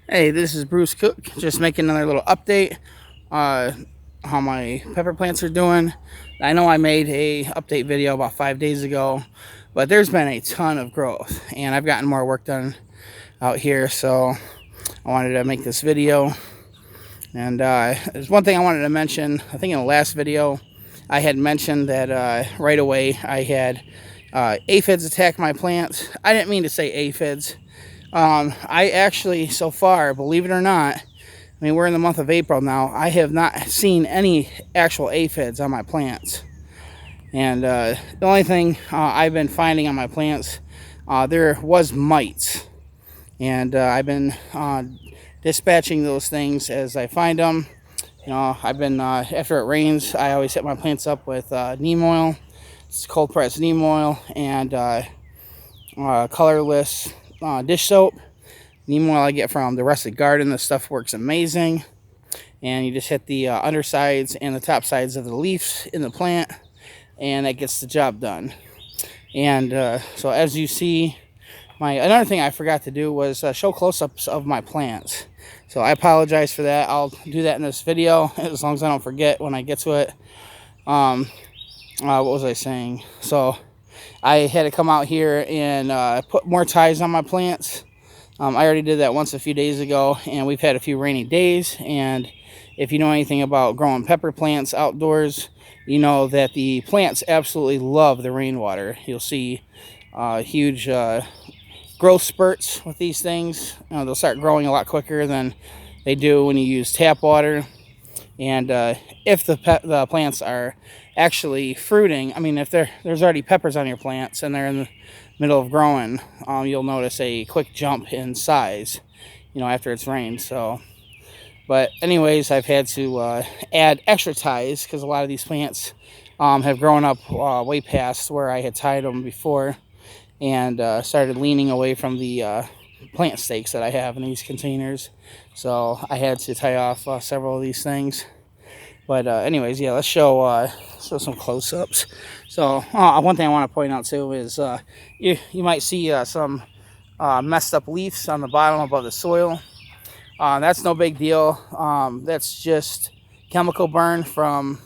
Hey, this is Bruce Cook, just making another little update uh, how my pepper plants are doing. I know I made a update video about 5 days ago, but there's been a ton of growth and I've gotten more work done out here, so I wanted to make this video. And there's one thing I wanted to mention. I think in the last video I had mentioned that right away I had aphids attack my plants. I didn't mean to say aphids. I actually, so far, believe it or not, I mean, we're in the month of April now, I have not seen any actual aphids on my plants. And the only thing I've been finding on my plants, there was mites. And I've been dispatching those things as I find them. I've been, after it rains, I always hit my plants up with neem oil. It's cold pressed neem oil and colorless dish soap. Neem oil I get from the Rustic Garden. This stuff works amazing. And you just hit the undersides and the top sides of the leaves in the plant, and that gets the job done. And so as you see, another thing I forgot to do was show close-ups of my plants. So I apologize for that. I'll do that in this video as long as I don't forget when I get to it. What was I saying? So I had to come out here and put more ties on my plants. I already did that once a few days ago, and we've had a few rainy days. And if you know anything about growing pepper plants outdoors, you know that the plants absolutely love the rainwater. You'll see huge growth spurts with these things. They'll start growing a lot quicker than they do when you use tap water. And if the plants are actually fruiting, I mean, if there's already peppers on your plants and they're in the middle of growing, you'll notice a quick jump in size, after it's rained. So, but anyways, I've had to add extra ties because a lot of these plants have grown up way past where I had tied them before, and started leaning away from the plant stakes that I have in these containers. So I had to tie off several of these things. But anyways, yeah, let's show some close-ups. So one thing I want to point out too is you might see some messed up leaves on the bottom above the soil. That's no big deal. That's just chemical burn from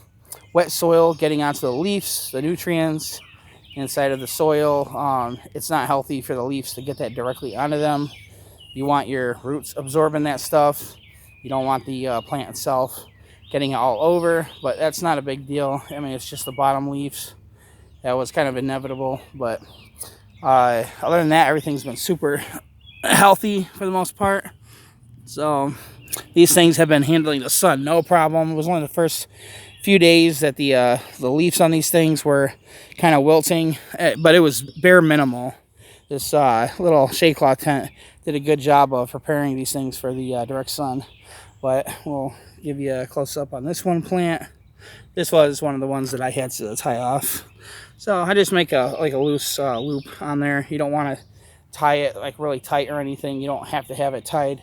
wet soil getting onto the leaves, the nutrients inside of the soil. It's not healthy for the leaves to get that directly onto them. You want your roots absorbing that stuff. You don't want the plant itself getting it all over, but that's not a big deal. I mean, it's just the bottom leaves. That was kind of inevitable, but other than that, everything's been super healthy for the most part. So these things have been handling the sun no problem. It was one of the first few days that the leaves on these things were kind of wilting, but it was bare minimal. This little shade cloth tent did a good job of preparing these things for the direct sun. But we'll give you a close-up on this one plant. This was one of the ones that I had to tie off. So I just make a loose loop on there. You don't want to tie it like really tight or anything. You don't have to have it tight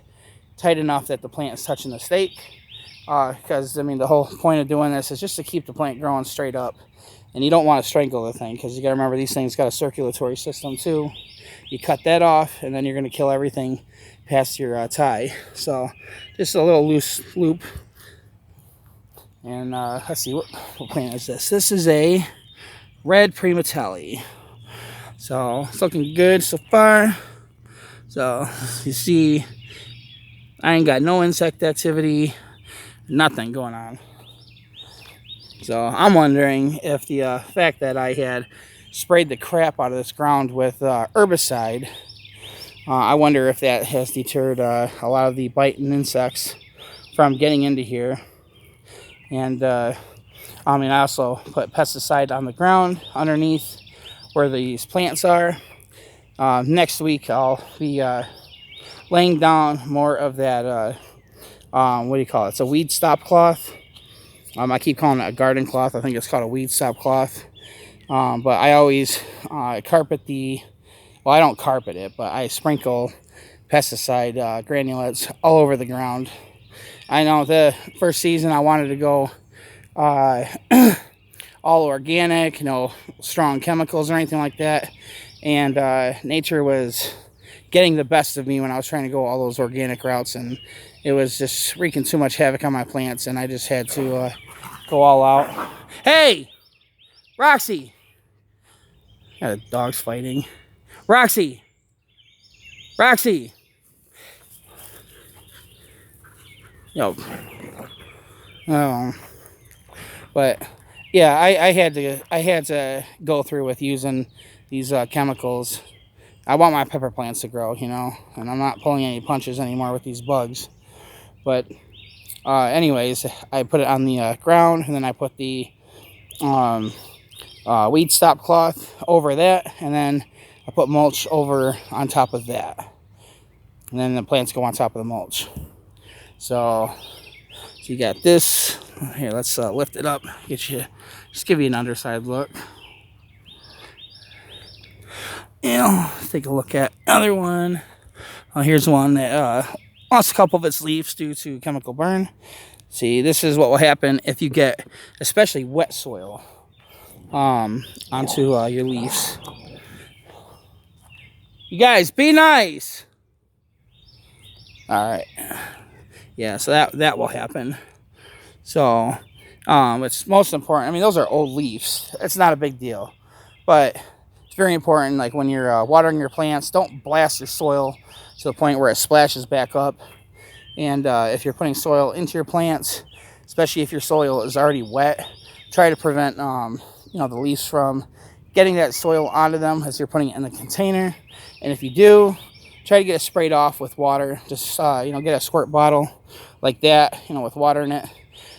enough that the plant is touching the stake. Because, I mean, the whole point of doing this is just to keep the plant growing straight up. And you don't want to strangle the thing, because you got to remember these things got a circulatory system too. You cut that off, and then you're going to kill everything past your tie. So just a little loose loop. And let's see, what plant is this? This is a red primatale. So it's looking good so far. So you see, I ain't got no insect activity, nothing going on. So I'm wondering if the fact that I had sprayed the crap out of this ground with herbicide, I wonder if that has deterred a lot of the biting insects from getting into here. And I also put pesticide on the ground underneath where these plants are. Next week I'll be laying down more of that, what do you call it? It's a weed stop cloth. I keep calling it a garden cloth. I think it's called a weed stop cloth. But I always carpet I don't carpet it, but I sprinkle pesticide granulates all over the ground. I know the first season I wanted to go all organic, no strong chemicals or anything like that. And nature was getting the best of me when I was trying to go all those organic routes, and it was just wreaking too much havoc on my plants, and I just had to go all out. Hey, Roxy! Got dogs fighting. Roxy! Roxy! Yo. Oh. But yeah, I had to go through with using these chemicals. I want my pepper plants to grow, you know, and I'm not pulling any punches anymore with these bugs. But anyways, I put it on the ground, and then I put the weed stop cloth over that, and then I put mulch over on top of that, and then the plants go on top of the mulch. So you got this here. Let's lift it up, just give you an underside look. Yeah, take a look at another one. Here's one that lost a couple of its leaves due to chemical burn. See, this is what will happen if you get especially wet soil onto your leaves. You guys, be nice. All right. Yeah, so that will happen. So it's most important. I mean, those are old leaves. It's not a big deal, but it's very important. Like when you're watering your plants, don't blast your soil to the point where it splashes back up. And if you're putting soil into your plants, especially if your soil is already wet, try to prevent the leaves from getting that soil onto them as you're putting it in the container. And if you do, try to get it sprayed off with water. Just get a squirt bottle like that, with water in it.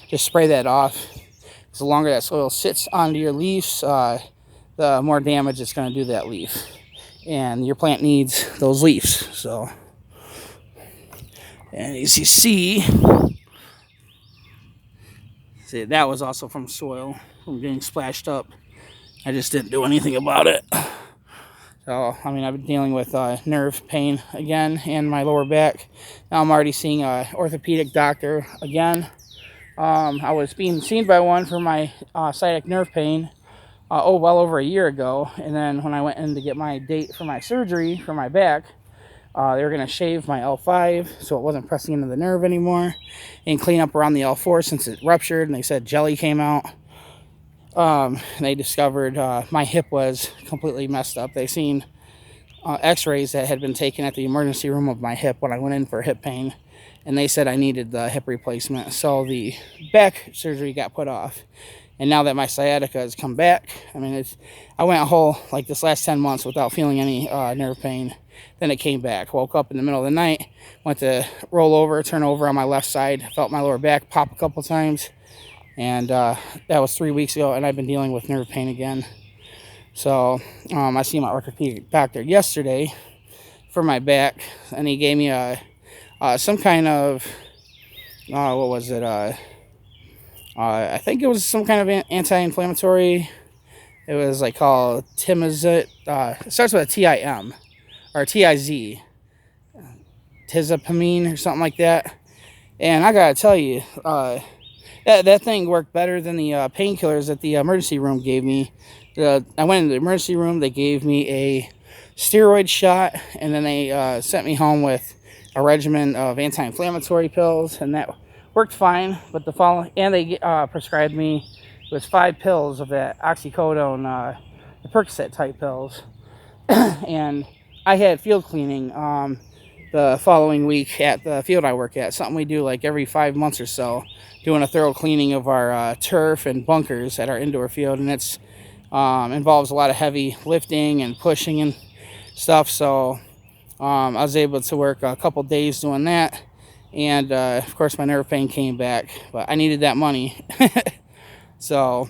Just spray that off. Because the longer that soil sits onto your leaves, the more damage it's going to do that leaf. And your plant needs those leaves. So, and as you see, that was also from soil, from getting splashed up. I just didn't do anything about it. So, I mean, I've been dealing with nerve pain again and my lower back. Now I'm already seeing an orthopedic doctor again. I was being seen by one for my sciatic nerve pain well over a year ago. And then when I went in to get my date for my surgery for my back, they were going to shave my L5 so it wasn't pressing into the nerve anymore, and clean up around the L4 since it ruptured, and they said jelly came out. They discovered my hip was completely messed up. They seen x-rays that had been taken at the emergency room of my hip when I went in for hip pain, and they said I needed the hip replacement. So the back surgery got put off. And now that my sciatica has come back, I mean, I went a whole, like this last 10 months without feeling any nerve pain. Then it came back. Woke up in the middle of the night, went to roll over, turn over on my left side, felt my lower back pop a couple times. And that was 3 weeks ago, and I've been dealing with nerve pain again. So I seen my orthopedic doctor yesterday for my back, and he gave me some kind of, what was it? I think it was some kind of anti-inflammatory. It was like called Timazet. It starts with a T-I-M or T-I-Z. Tizapamine or something like that. And I gotta tell you, that thing worked better than the painkillers that the emergency room gave me. I went into the emergency room. They gave me a steroid shot, and then they sent me home with a regimen of anti-inflammatory pills, and that worked fine. But they prescribed me with 5 pills of that oxycodone, the Percocet type pills, and I had field cleaning the following week at the field I work at. Something we do like every 5 months or so, doing a thorough cleaning of our turf and bunkers at our indoor field, and it's involves a lot of heavy lifting and pushing and stuff. So I was able to work a couple days doing that, and of course my nerve pain came back, but I needed that money. So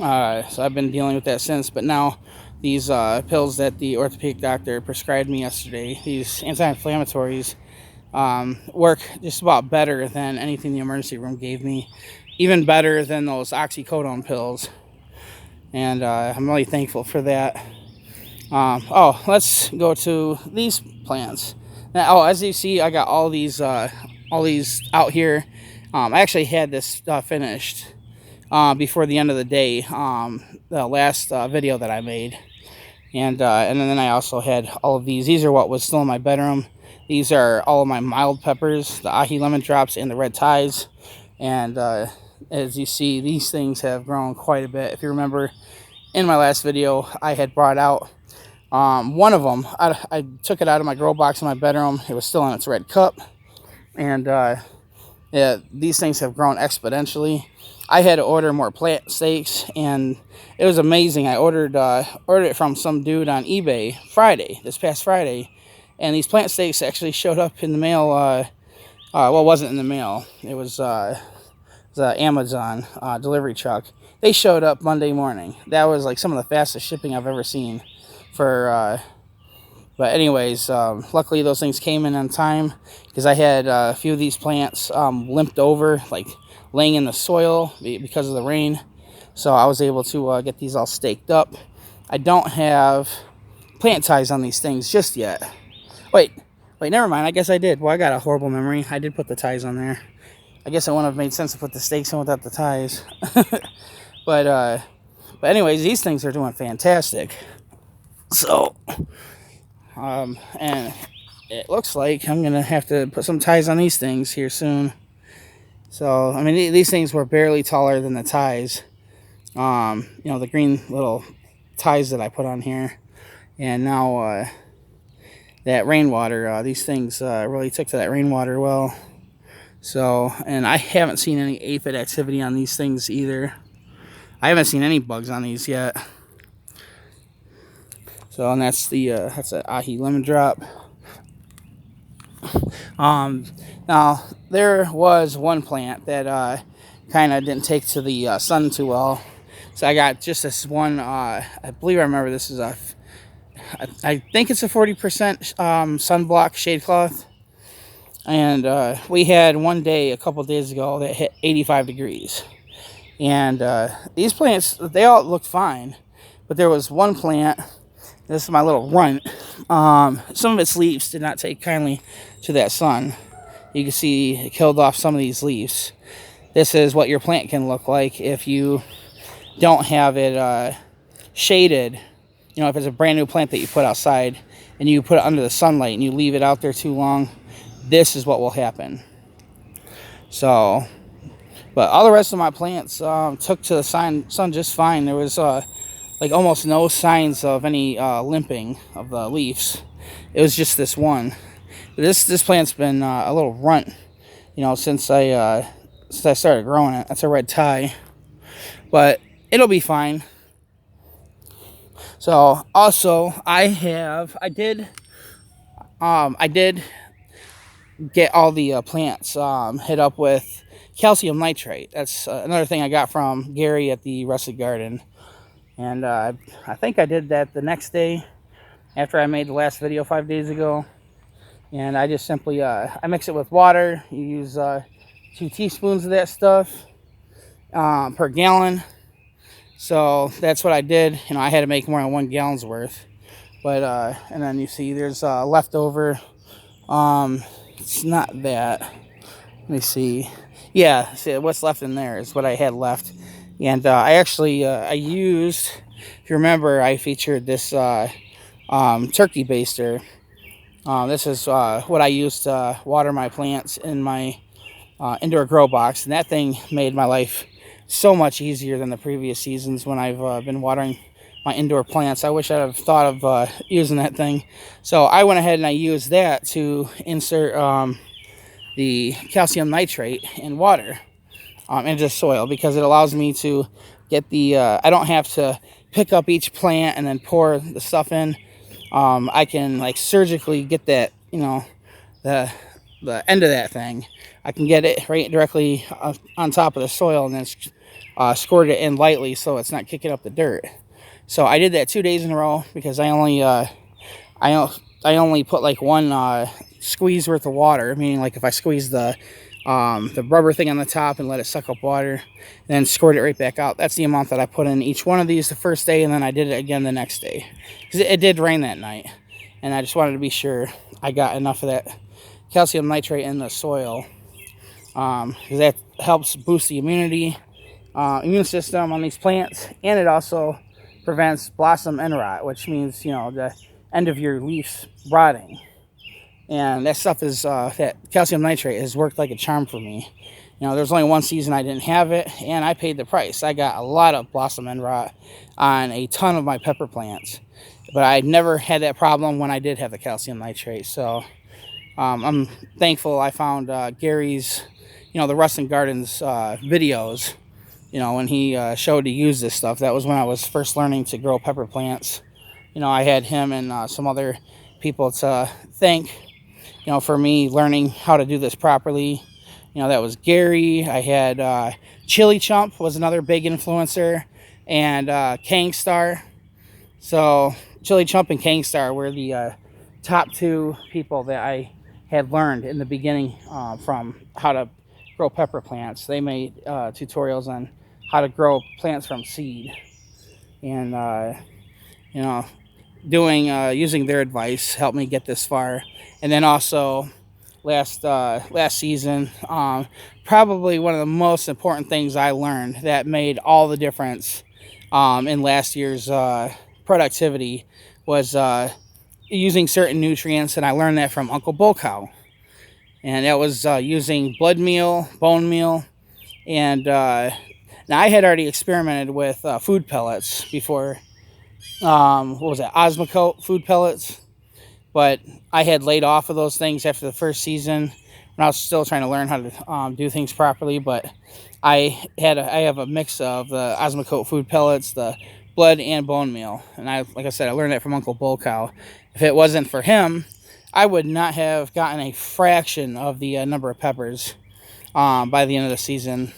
I've been dealing with that since. But now these pills that the orthopedic doctor prescribed me yesterday, these anti-inflammatories, work just about better than anything the emergency room gave me, even better than those oxycodone pills. And I'm really thankful for that. Let's go to these plants. Now, as you see, I got all these out here. I actually had this finished before the end of the day, the last video that I made. And then I also had all of these. These are what was still in my bedroom. These are all of my mild peppers, the ahi lemon drops, and the red ties. And as you see, these things have grown quite a bit. If you remember, in my last video, I had brought out one of them. I took it out of my grow box in my bedroom. It was still in its red cup. And yeah, these things have grown exponentially. I had to order more plant stakes, and it was amazing. I ordered it from some dude on eBay this past Friday, and these plant stakes actually showed up in the mail. Well, it wasn't in the mail. It was the Amazon delivery truck. They showed up Monday morning. That was like some of the fastest shipping I've ever seen for but anyways, luckily those things came in on time, because I had a few of these plants limped over, like laying in the soil because of the rain. So I was able to get these all staked up. I don't have plant ties on these things just yet. Wait, never mind. I guess I did. Well, I got a horrible memory. I did put the ties on there. I guess it wouldn't have made sense to put the stakes in without the ties. But anyways, these things are doing fantastic. So, and it looks like I'm going to have to put some ties on these things here soon. So, I mean, these things were barely taller than the ties. You know, the green little ties that I put on here. And now, that rainwater, these things really took to that rainwater well. So, and I haven't seen any aphid activity on these things either. I haven't seen any bugs on these yet. So, and that's an ahi lemon drop. Now there was one plant that kind of didn't take to the sun too well. So I got just this one. I believe I remember this is I think it's a 40% sunblock shade cloth. And we had one day a couple days ago that hit 85 degrees. And these plants, they all looked fine, but there was one plant. This is my little runt. Some of its leaves did not take kindly to that sun. You can see it killed off some of these leaves. This is what your plant can look like if you don't have it shaded. You know, if it's a brand new plant that you put outside and you put it under the sunlight and you leave it out there too long, this is what will happen. So, but all the rest of my plants took to the sun just fine. There was like almost no signs of any limping of the leaves. It was just this one. This plant's been a little runt, you know, since I started growing it. That's a red tie, but it'll be fine. So also I did get all the plants hit up with calcium nitrate. That's another thing I got from Gary at the Rustic Garden. And I think I did that the next day after I made the last video 5 days ago. And I just simply, I mix it with water. You use 2 teaspoons of that stuff per gallon. So that's what I did. You know, I had to make more than 1 gallon's worth. But, and then you see there's leftover. It's not that. Let me see. Yeah, see what's left in there is what I had left. And I actually, I used, if you remember, I featured this turkey baster. This is what I used to water my plants in my indoor grow box. And that thing made my life so much easier than the previous seasons when I've been watering my indoor plants. I wish I'd have thought of using that thing. So I went ahead and I used that to insert the calcium nitrate in water. Into soil, because it allows me to get the I don't have to pick up each plant and then pour the stuff in. I can like surgically get that, you know, the end of that thing. I can get it right directly on top of the soil and then squirt it in lightly so it's not kicking up the dirt. So I did that 2 days in a row, because I only put like 1 squeeze worth of water, meaning like if I squeeze the rubber thing on the top and let it suck up water, and then squirt it right back out. That's the amount that I put in each one of these the first day, and then I did it again the next day. Because it did rain that night, and I just wanted to be sure I got enough of that calcium nitrate in the soil, because that helps boost the immune system on these plants, and it also prevents blossom end rot, which means, you know, the end of your leaves rotting. And that stuff is, that calcium nitrate has worked like a charm for me. You know, there's only one season I didn't have it, and I paid the price. I got a lot of blossom end rot on a ton of my pepper plants, but I never had that problem when I did have the calcium nitrate. So I'm thankful I found Gary's, you know, the Rustin Gardens videos, you know, when he showed to use this stuff. That was when I was first learning to grow pepper plants. You know, I had him and some other people to thank, you know, for me learning how to do this properly. You know, that was Gary. I had Chili Chump was another big influencer, and Kangstar. So Chili Chump and Kangstar were the top two people that I had learned in the beginning from how to grow pepper plants. They made tutorials on how to grow plants from seed, and you know, using their advice helped me get this far. And then also last season, probably one of the most important things I learned that made all the difference in last year's productivity was using certain nutrients, and I learned that from Uncle Bull Cow. And that was using blood meal, bone meal, and now I had already experimented with food pellets before. What was that? Osmocote food pellets. But I had laid off of those things after the first season when I was still trying to learn how to do things properly. But I have a mix of the Osmocote food pellets, the blood and bone meal, and like I said, I learned that from Uncle Bull Cow. If it wasn't for him, I would not have gotten a fraction of the number of peppers by the end of the season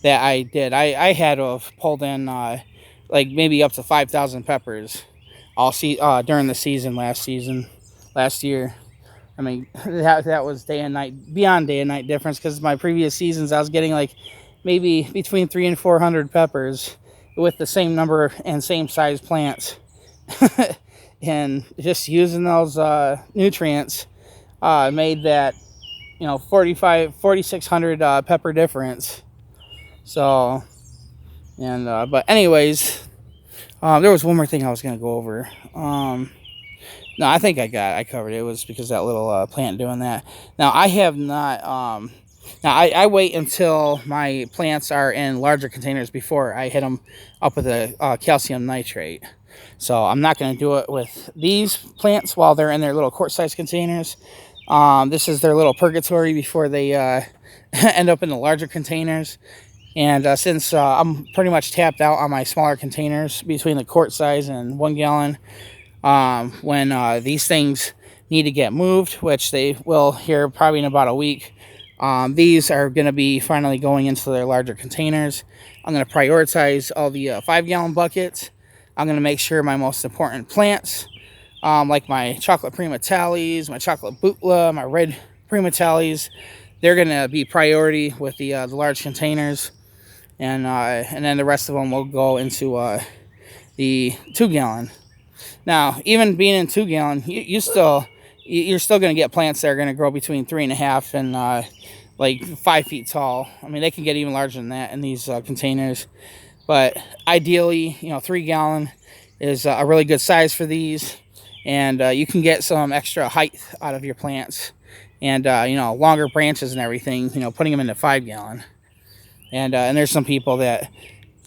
that I did. I had to have pulled in like maybe up to 5,000 peppers during the season last year. I mean, that was day and night, beyond day and night difference, because my previous seasons I was getting like maybe between 300 and 400 peppers with the same number and same size plants. And just using those nutrients made that, you know, 4,600 pepper difference. So, and but anyways, there was one more thing I was going to go over. No, I think I covered it. It was because that little plant doing that. Now, I have not... now, I wait until my plants are in larger containers before I hit them up with a calcium nitrate. So I'm not going to do it with these plants while they're in their little quart-sized containers. This is their little purgatory before they end up in the larger containers. And since I'm pretty much tapped out on my smaller containers between the quart size and 1 gallon, when these things need to get moved, which they will here probably in about a week, these are going to be finally going into their larger containers. I'm going to prioritize all the 5-gallon buckets. I'm going to make sure my most important plants, like my chocolate primatalis, my chocolate butla, my red primatalis, they're going to be priority with the large containers. And then the rest of them will go into the 2-gallon. Now, even being in 2-gallon, you're still going to get plants that are going to grow between 3.5 and like 5 feet tall. I mean, they can get even larger than that in these containers. But ideally, you know, 3-gallon is a really good size for these, and you can get some extra height out of your plants, and you know, longer branches and everything. You know, putting them into 5-gallon. And there's some people that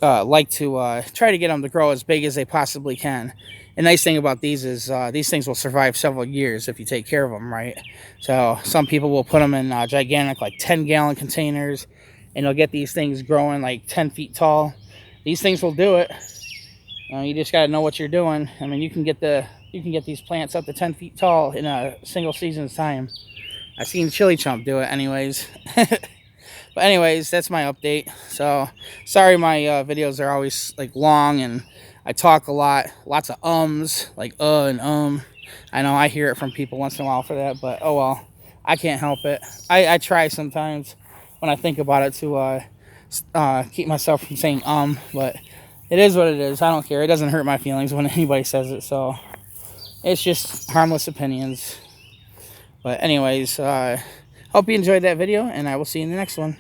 like to try to get them to grow as big as they possibly can. The nice thing about these is these things will survive several years if you take care of them right. So some people will put them in gigantic, like 10-gallon containers, and they'll get these things growing like 10 feet tall. These things will do it. You just got to know what you're doing. I mean, you can get these plants up to 10 feet tall in a single season's time. I've seen Chili Chump do it, anyways. But anyways, that's my update. So sorry my videos are always like long and I talk a lot, lots of ums, like and I know I hear it from people once in a while for that, but oh well, I can't help it. I try sometimes when I think about it to keep myself from saying but it is what it is. I don't care. It doesn't hurt my feelings when anybody says it, so it's just harmless opinions. But anyways, hope you enjoyed that video, and I will see you in the next one.